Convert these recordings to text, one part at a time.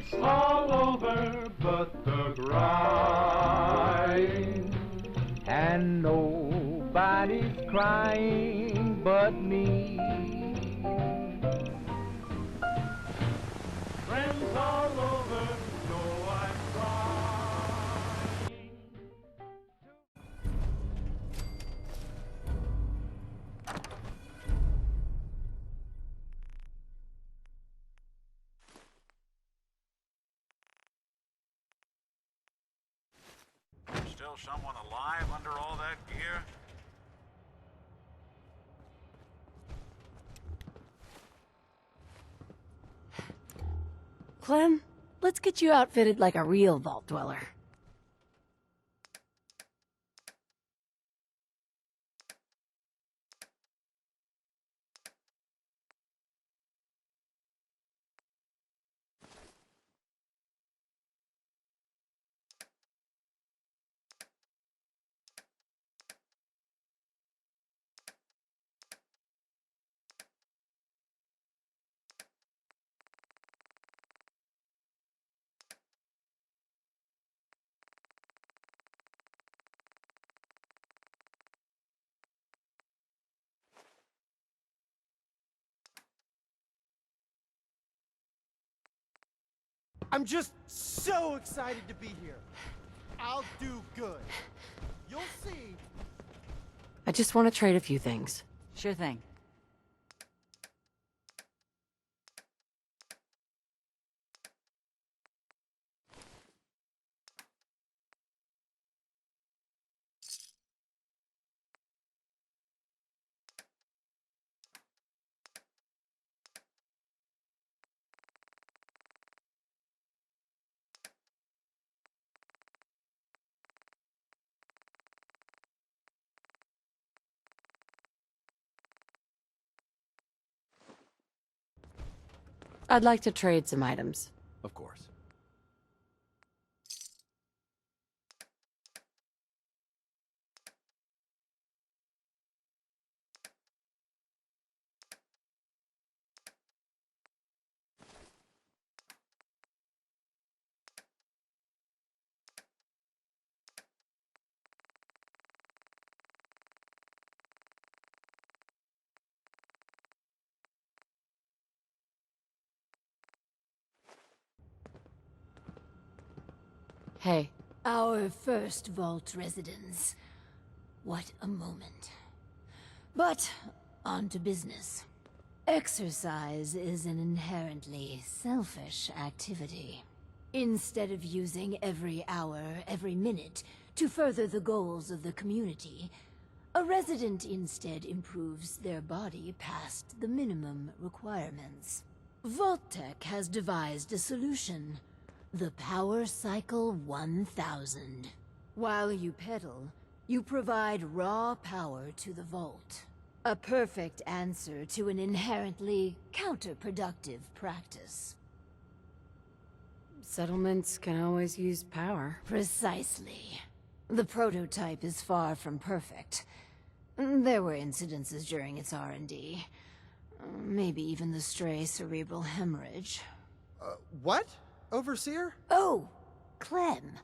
It's all over but the grind. And nobody's crying but me. Friends all over know I'm crying. Still someone alive under all that gear? Clem, let's get you outfitted like a real Vault Dweller. I'm just so excited to be here. I'll do good. You'll see. I just want to trade a few things. Sure thing. I'd like to trade some items. Of course. Hey, Our first vault residence. What a moment. But, on to business. Exercise is an inherently selfish activity. Instead of using every hour, every minute, to further the goals of the community, a resident instead improves their body past the minimum requirements. Vault-Tec has devised a solution. The Power Cycle 1000. While you pedal, you provide raw power to the Vault. A perfect answer to an inherently counterproductive practice. settlements can always use power. Precisely. The prototype is far from perfect. There were incidences during its R&D. Maybe even the stray cerebral hemorrhage. What? Overseer? Oh, Clem.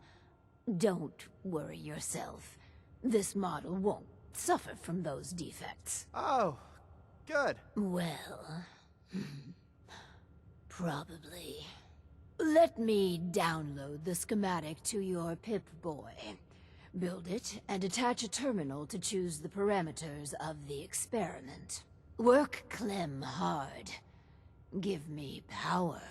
Don't worry yourself. This model won't suffer from those defects. Oh, good. Well, probably. Let me download the schematic to your Pip-Boy. Build it, and attach a terminal to choose the parameters of the experiment. Work Clem hard. Give me power.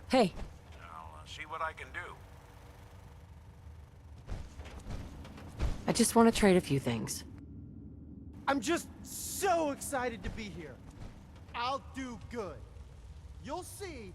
Hey, I'll see what I can do. I just want to trade a few things. I'm just so excited to be here. I'll do good. You'll see.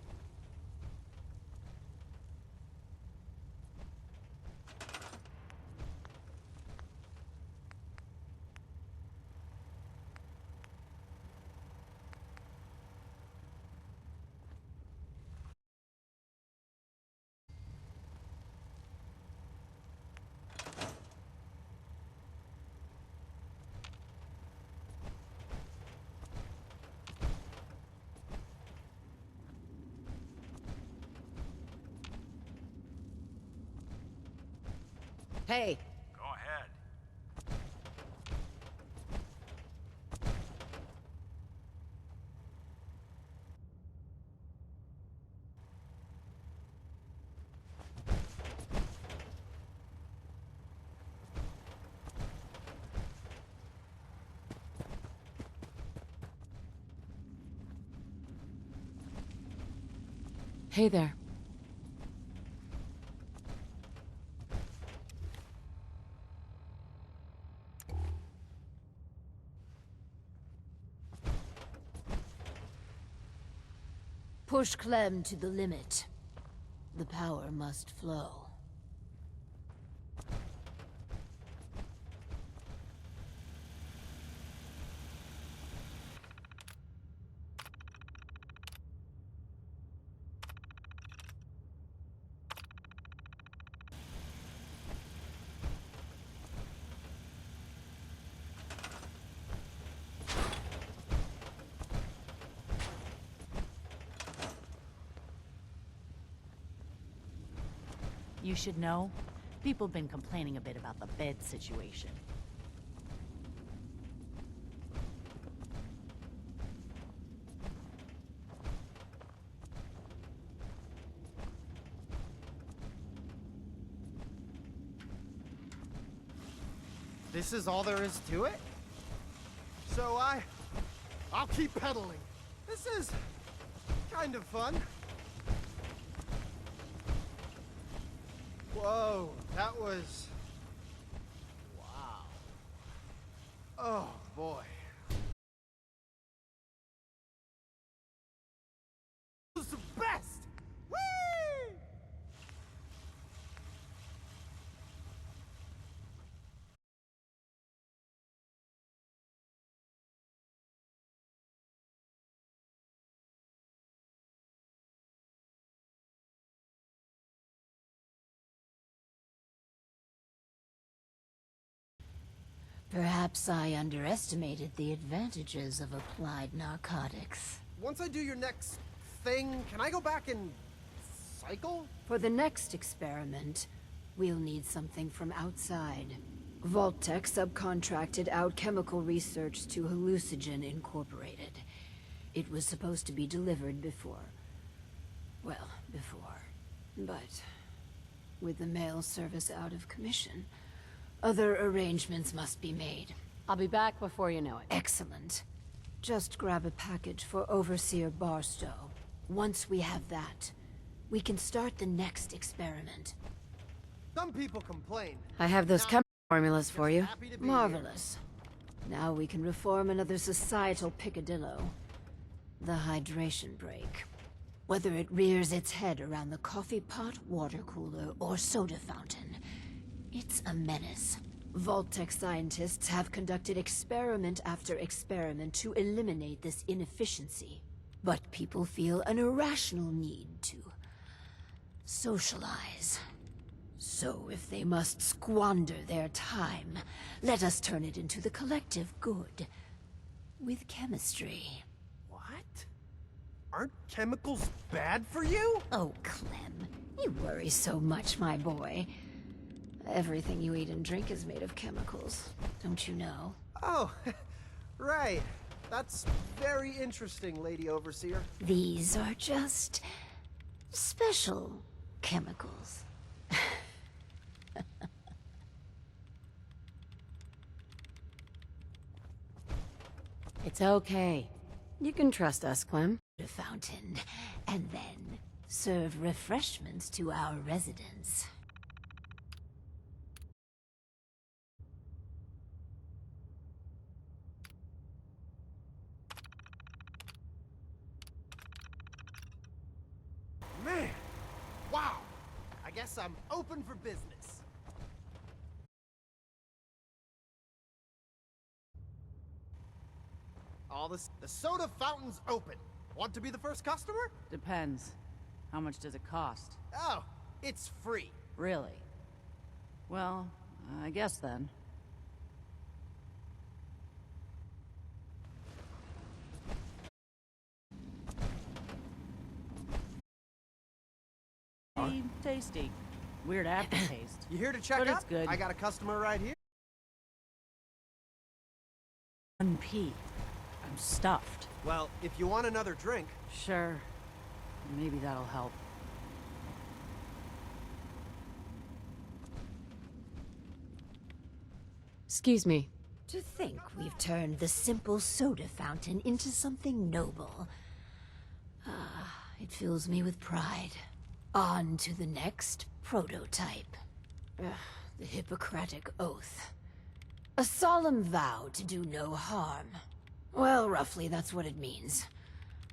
Hey, Go ahead. hey there. Push Clem to the limit. The power must flow. You should know, people have been complaining a bit about the bed situation. This is all there is to it? So I'll keep pedaling. This is kind of fun. Whoa, that was... wow. Oh, boy. This is the best! Whee! Perhaps I underestimated the advantages of applied narcotics. Once I do your next thing, can I go back and cycle? For the next experiment, we'll need something from outside. Vault-Tec subcontracted out chemical research to Hallucigen Incorporated. It was supposed to be delivered before. Well, before. But with the mail service out of commission, other arrangements must be made. I'll be back before you know it. Excellent. Just grab a package for Overseer Barstow. Once we have that, we can start the next experiment. Some people complain. I have those chemical formulas for you. Happy to be Marvelous. Now we can reform another societal picadillo. The hydration break. Whether it rears its head around the coffee pot, water cooler, or soda fountain, it's a menace. Vault-Tec scientists have conducted experiment after experiment to eliminate this inefficiency. But people feel an irrational need to socialize. So if they must squander their time, let us turn it into the collective good. With chemistry. What? Aren't chemicals bad for you? Oh, Clem, you worry so much, my boy. Everything you eat and drink is made of chemicals, don't you know? Oh, right. That's very interesting, Lady Overseer. These are just special chemicals. It's okay. You can trust us, Clem. A fountain, and then serve refreshments to our residents. Man, wow. I guess I'm open for business. The soda fountain's open. Want to be the first customer? Depends. How much does it cost? Oh, it's free. Really? Well, I guess then. Tasty. Weird aftertaste. You here to check But out? it's good. I got a customer right here. 1p. I'm stuffed. Well, if you want another drink, Sure. Maybe that'll help. Excuse me. To think we've turned the simple soda fountain into something noble. Ah, it fills me with pride. On to the next prototype. Ugh, the Hippocratic Oath. A solemn vow to do no harm. Well, roughly that's what it means.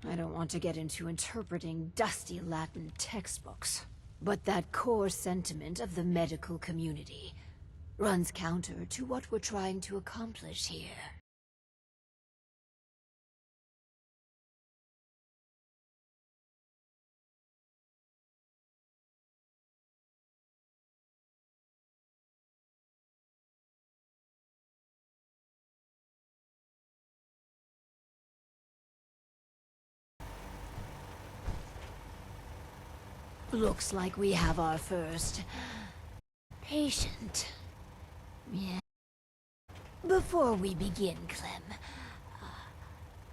I don't want to get into interpreting dusty Latin textbooks. But that core sentiment of the medical community runs counter to what we're trying to accomplish here. Looks like we have our first patient. Yeah. Before we begin, Clem,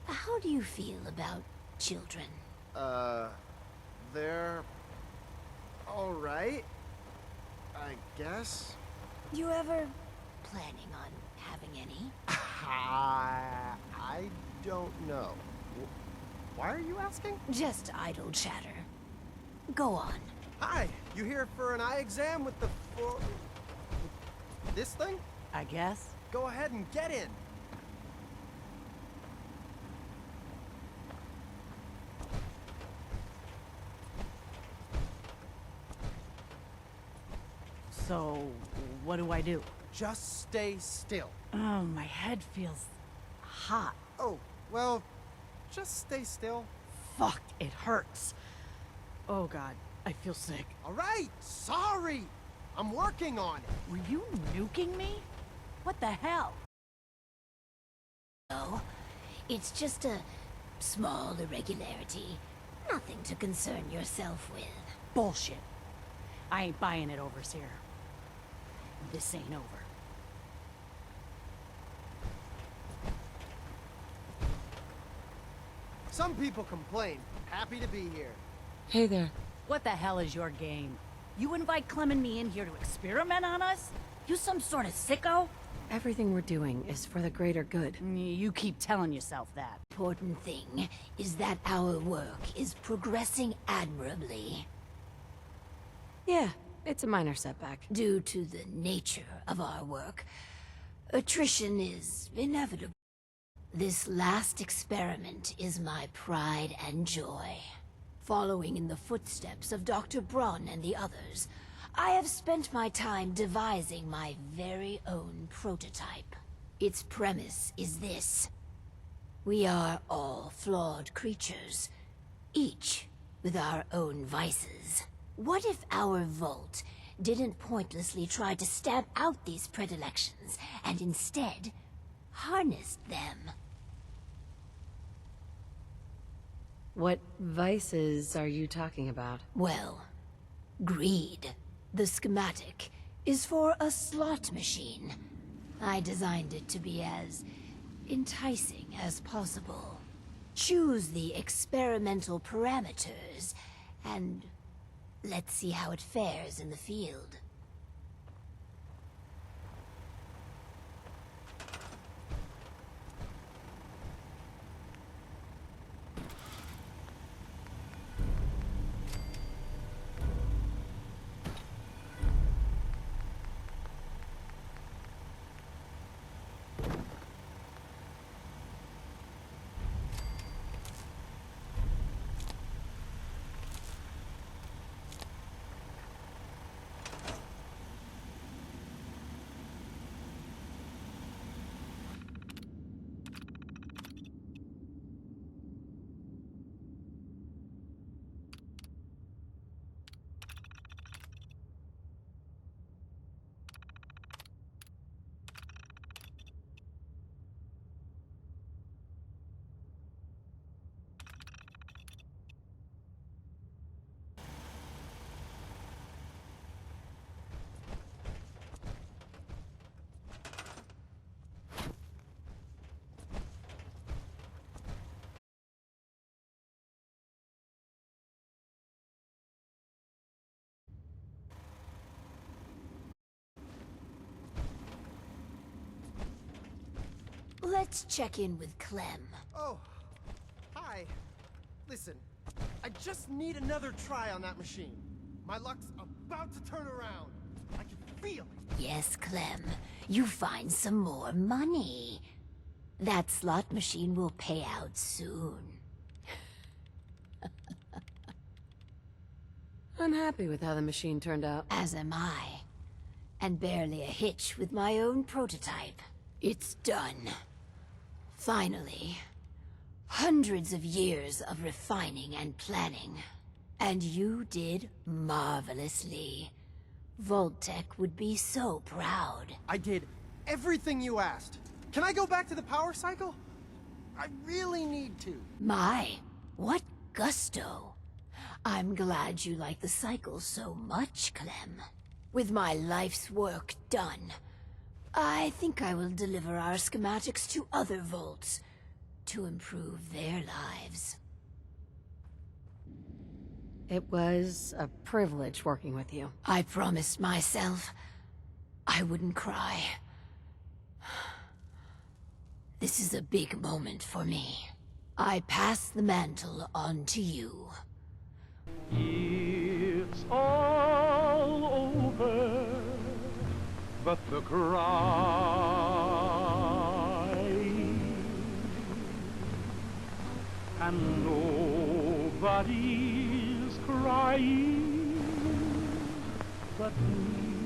how do you feel about children? they're all right, I guess. You ever planning on having any? I don't know. Why are you asking? Just idle chatter. Go on. Hi, you here for an eye exam with the this thing? I guess. Go ahead and get in. So, what do I do? Just stay still. Oh, my head feels hot. Oh, well, just stay still. Fuck, it hurts. Oh god, I feel sick. All right, sorry. I'm working on it. Were you nuking me? What the hell? No, it's just a small irregularity. Nothing to concern yourself with. Bullshit. I ain't buying it over here. This ain't over. Some people complain. Happy to be here. Hey there. What the hell is your game? You invite Clem and me in here to experiment on us? You some sort of sicko? Everything we're doing is for the greater good. You keep telling yourself that. Important thing is that our work is progressing admirably. Yeah, it's a minor setback. Due to the nature of our work, attrition is inevitable. This last experiment is my pride and joy. Following in the footsteps of Dr. Braun and the others, I have spent my time devising my very own prototype. Its premise is this. We are all flawed creatures, each with our own vices. What if our Vault didn't pointlessly try to stamp out these predilections, and instead harnessed them? What vices are you talking about? Well, greed. The schematic is for a slot machine. I designed it to be as enticing as possible. Choose the experimental parameters, and let's see how it fares in the field. Let's check in with Clem. Oh, hi. Listen, I just need another try on that machine. My luck's about to turn around. I can feel it. Yes, Clem. You find some more money. That slot machine will pay out soon. I'm happy with how the machine turned out. As am I. And barely a hitch with my own prototype. It's done. Finally. Hundreds of years of refining and planning. And you did marvelously. Vault-Tec would be so proud. I did everything you asked. Can I go back to the power cycle? I really need to. My, what gusto. I'm glad you like the cycle so much, Clem. With my life's work done, I think I will deliver our schematics to other vaults to improve their lives. It was a privilege working with you. I promised myself I wouldn't cry. This is a big moment for me. I pass the mantle on to you. It's all over, but the cry, and nobody's crying but me.